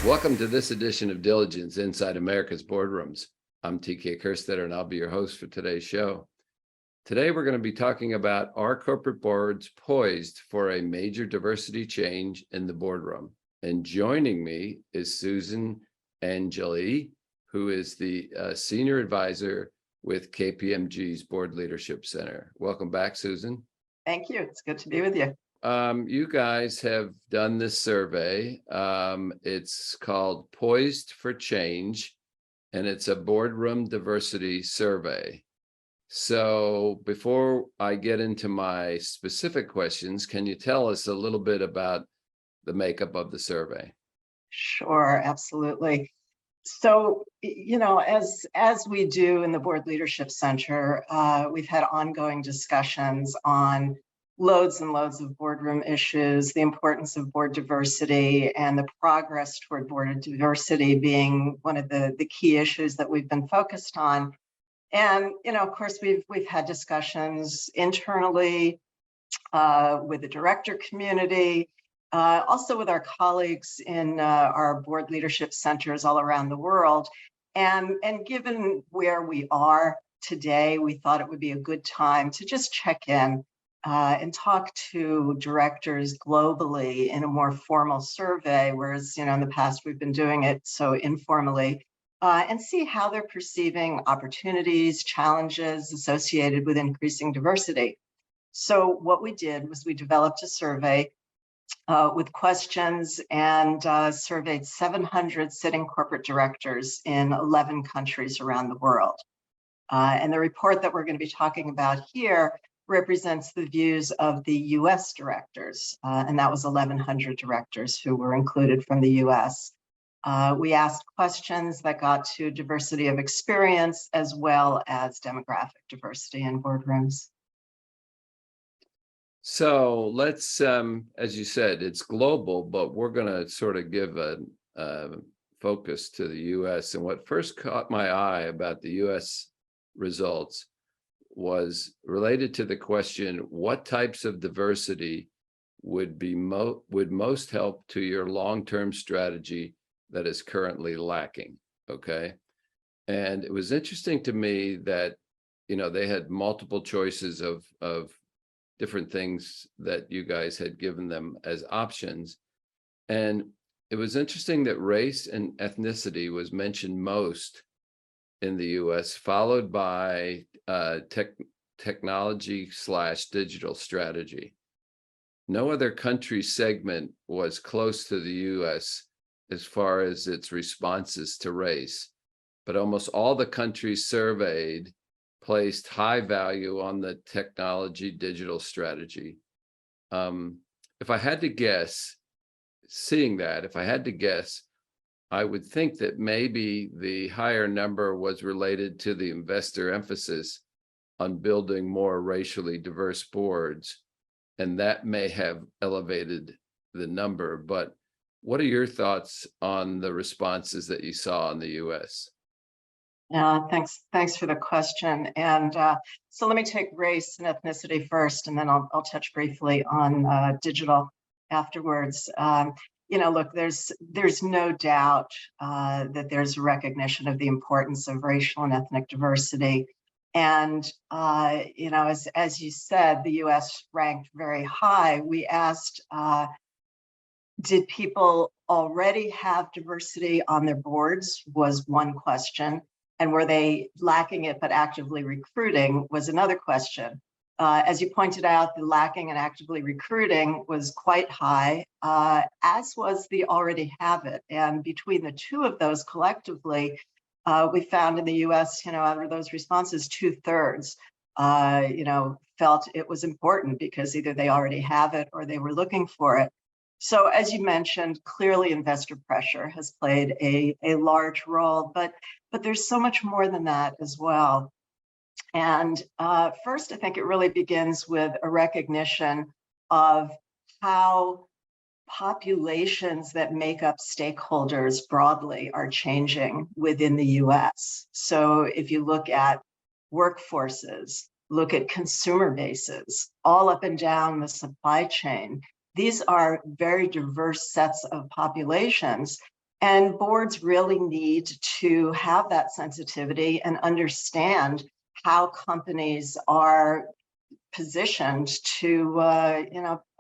Welcome to this edition of Diligence Inside America's Boardrooms. I'm TK Kerstetter, and I'll be your host for today's show. Today, we're going to be talking about our corporate boards poised for a major diversity change in the boardroom. And joining me is Susan Angele, who is the Senior Advisor with KPMG's Board Leadership Center. Welcome back, Susan. Thank you. It's good to be with you. You guys have done this survey. It's called Poised for Change, and it's a Boardroom Diversity Survey. So before I get into my specific questions, can you tell us a little bit about the makeup of the survey? Sure, absolutely. So, as we do in the Board Leadership Center, we've had ongoing discussions on loads and loads of boardroom issues, the importance of board diversity, and the progress toward board diversity being one of the key issues that we've been focused on. And, of course, we've had discussions internally with the director community, also with our colleagues in our board leadership centers all around the world. And given where we are today, we thought it would be a good time to just check in and talk to directors globally in a more formal survey, whereas, in the past we've been doing it so informally, and see how they're perceiving opportunities, challenges associated with increasing diversity. So what we did was we developed a survey with questions and surveyed 700 sitting corporate directors in 11 countries around the world. And the report that we're going to be talking about here represents the views of the US directors, and that was 1,100 directors who were included from the US. We asked questions that got to diversity of experience as well as demographic diversity in boardrooms. So let's, as you said, it's global, but we're going to sort of give a focus to the US. And what first caught my eye about the US results was related to the question, what types of diversity would most help to your long-term strategy that is currently lacking? Okay. And it was interesting to me that, they had multiple choices of different things that you guys had given them as options. And it was interesting that race and ethnicity was mentioned most in the US, followed by technology/digital strategy. No other country segment was close to the US as far as its responses to race, but almost all the countries surveyed placed high value on the technology digital strategy. If I had to guess, I would think that maybe the higher number was related to the investor emphasis on building more racially diverse boards, and that may have elevated the number. But what are your thoughts on the responses that you saw in the US? Thanks for the question. And so let me take race and ethnicity first, and then I'll touch briefly on digital afterwards. Look, there's no doubt that there's a recognition of the importance of racial and ethnic diversity. And, as you said, the US ranked very high. We asked, did people already have diversity on their boards was one question. And were they lacking it but actively recruiting was another question. As you pointed out, the lacking and actively recruiting was quite high, as was the already have it. And between the two of those collectively, we found in the US, out of those responses, 2/3, felt it was important because either they already have it or they were looking for it. So as you mentioned, clearly investor pressure has played a large role, but there's so much more than that as well. And first, I think it really begins with a recognition of how populations that make up stakeholders broadly are changing within the US. So if you look at workforces, look at consumer bases, all up and down the supply chain, these are very diverse sets of populations. And boards really need to have that sensitivity and understand how companies are positioned to,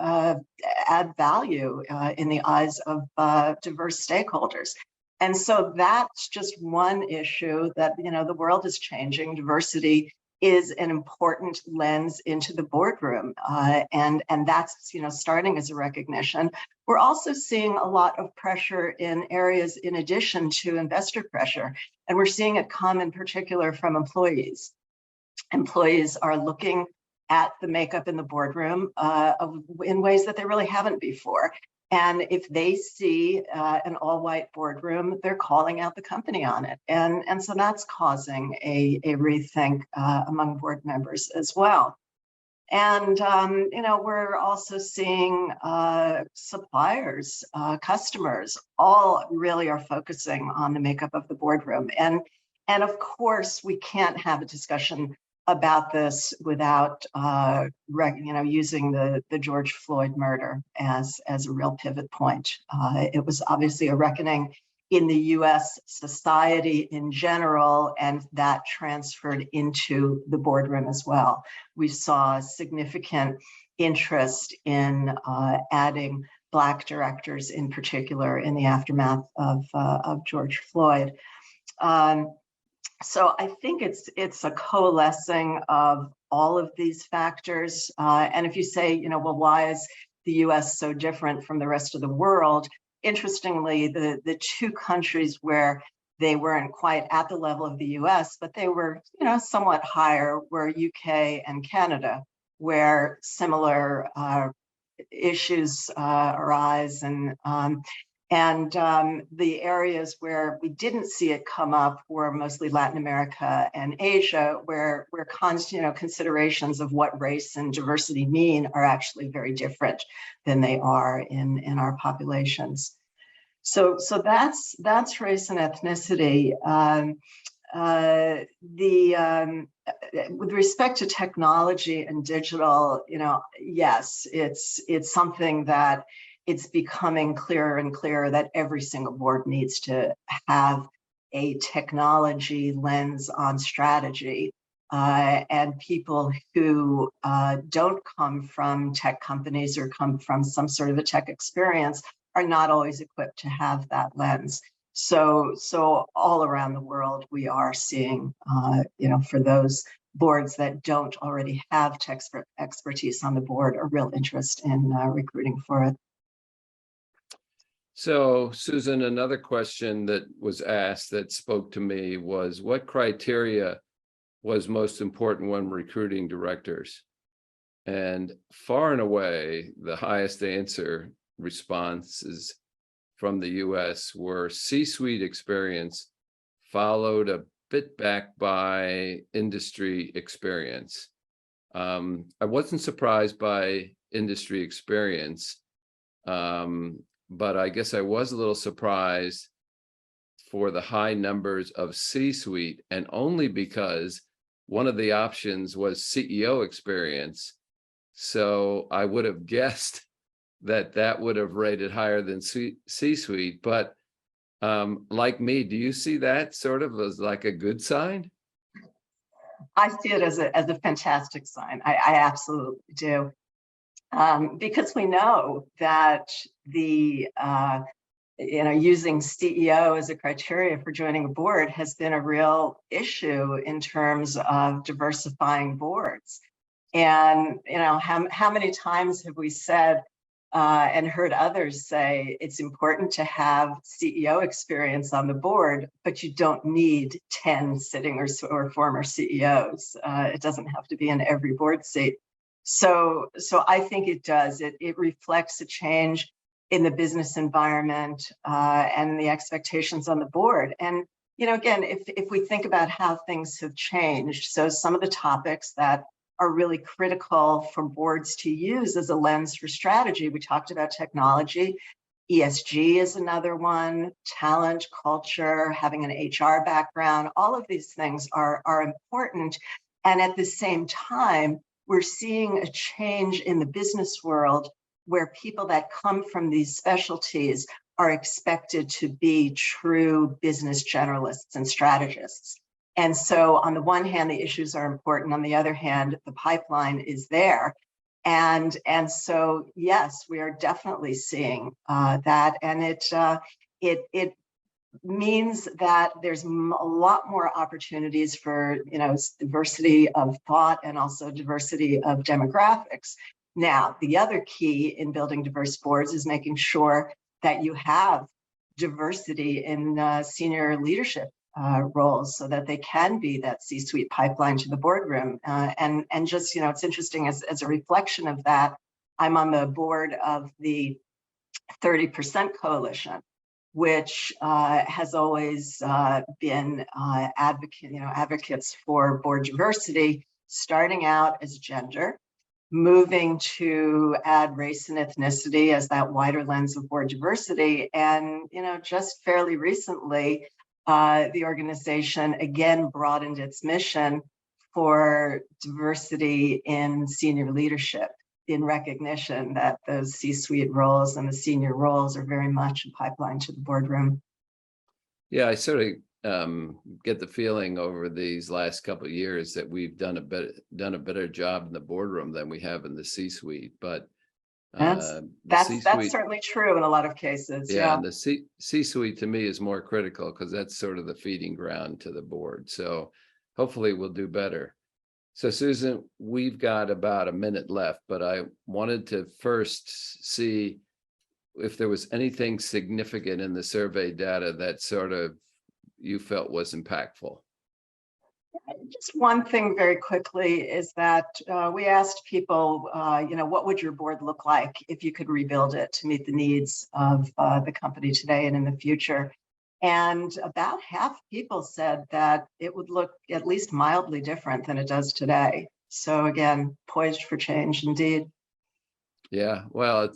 add value in the eyes of diverse stakeholders. And so that's just one issue that, the world is changing. Diversity is an important lens into the boardroom. And that's, starting as a recognition. We're also seeing a lot of pressure in areas in addition to investor pressure. And we're seeing it come in particular from employees. Employees are looking at the makeup in the boardroom in ways that they really haven't before. And if they see an all-white boardroom, they're calling out the company on it. And so that's causing a rethink among board members as well. And, we're also seeing suppliers, customers, all really are focusing on the makeup of the boardroom. And of course, we can't have a discussion about this without using the George Floyd murder as a real pivot point. It was obviously a reckoning in the US society in general, and that transferred into the boardroom as well. We saw significant interest in adding Black directors in particular in the aftermath of George Floyd. So I think it's a coalescing of all of these factors. And if you say, well, why is the US so different from the rest of the world? Interestingly, the two countries where they weren't quite at the level of the US, but they were, somewhat higher, were UK and Canada, where similar issues arise. And the areas where we didn't see it come up were mostly Latin America and Asia, where considerations of what race and diversity mean are actually very different than they are in our populations. So that's race and ethnicity. With respect to technology and digital, yes, it's something that it's becoming clearer and clearer that every single board needs to have a technology lens on strategy. And people who don't come from tech companies or come from some sort of a tech experience are not always equipped to have that lens. So all around the world, we are seeing, for those boards that don't already have tech expertise on the board, a real interest in recruiting for it. So, Susan, another question that was asked that spoke to me was, what criteria was most important when recruiting directors? And far and away, the highest answer responses from the US were C-suite experience, followed a bit back by industry experience. I wasn't surprised by industry experience, but I guess I was a little surprised for the high numbers of C-suite, and only because one of the options was CEO experience. So I would have guessed that would have rated higher than C-suite. But like me, do you see that sort of as like a good sign? I see it as a fantastic sign. I absolutely do. Because we know that the using CEO as a criteria for joining a board has been a real issue in terms of diversifying boards. And how many times have we said and heard others say it's important to have CEO experience on the board, but you don't need 10 sitting or former CEOs. It doesn't have to be in every board seat. So I think it does. It reflects a change in the business environment and the expectations on the board. And again, if we think about how things have changed, so some of the topics that are really critical for boards to use as a lens for strategy, we talked about technology. ESG is another one, talent, culture, having an HR background, all of these things are important. And at the same time, we're seeing a change in the business world where people that come from these specialties are expected to be true business generalists and strategists. And so on the one hand, the issues are important. On the other hand, the pipeline is there. And so, yes, we are definitely seeing that. And it means that there's a lot more opportunities for, diversity of thought and also diversity of demographics. Now, the other key in building diverse boards is making sure that you have diversity in senior leadership roles so that they can be that C-suite pipeline to the boardroom. And just, it's interesting as a reflection of that, I'm on the board of the 30% Coalition, which has always been advocates for board diversity, starting out as gender, moving to add race and ethnicity as that wider lens of board diversity. And, just fairly recently, the organization again broadened its mission for diversity in senior leadership, in recognition that those C-suite roles and the senior roles are very much a pipeline to the boardroom. Yeah, I sort of get the feeling over these last couple of years that we've done a better job in the boardroom than we have in the C-suite. But that's certainly true in a lot of cases. Yeah, and the C-suite to me is more critical because that's sort of the feeding ground to the board. So hopefully we'll do better. So Susan, we've got about a minute left, but I wanted to first see if there was anything significant in the survey data that sort of you felt was impactful. Just one thing very quickly is that we asked people, what would your board look like if you could rebuild it to meet the needs of the company today and in the future? And about half people said that it would look at least mildly different than it does today. So again, poised for change indeed. Yeah, well,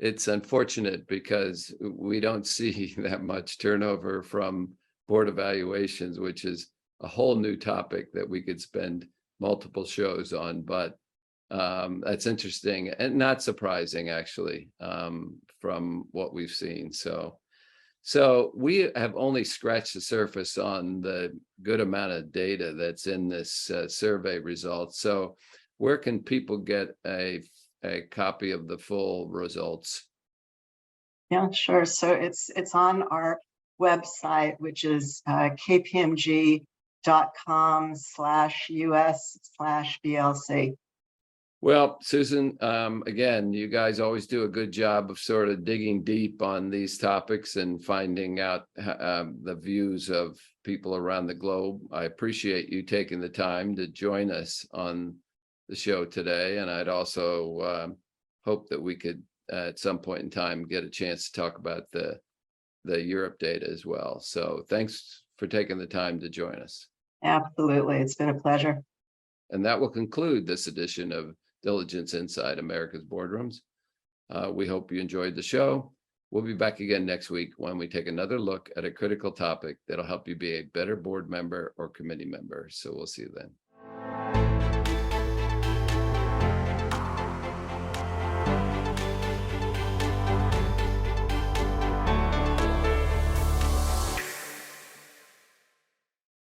it's unfortunate because we don't see that much turnover from board evaluations, which is a whole new topic that we could spend multiple shows on, but that's interesting and not surprising actually, from what we've seen. So we have only scratched the surface on the good amount of data that's in this survey results. So where can people get a copy of the full results? Yeah, sure. So it's on our website, which is kpmg.com/US/BLC. Well, Susan, again, you guys always do a good job of sort of digging deep on these topics and finding out the views of people around the globe. I appreciate you taking the time to join us on the show today. And I'd also hope that we could, at some point in time, get a chance to talk about the Europe data as well. So thanks for taking the time to join us. Absolutely. It's been a pleasure. And that will conclude this edition of Diligence Inside America's Boardrooms. We hope you enjoyed the show. We'll be back again next week when we take another look at a critical topic that'll help you be a better board member or committee member. So we'll see you then.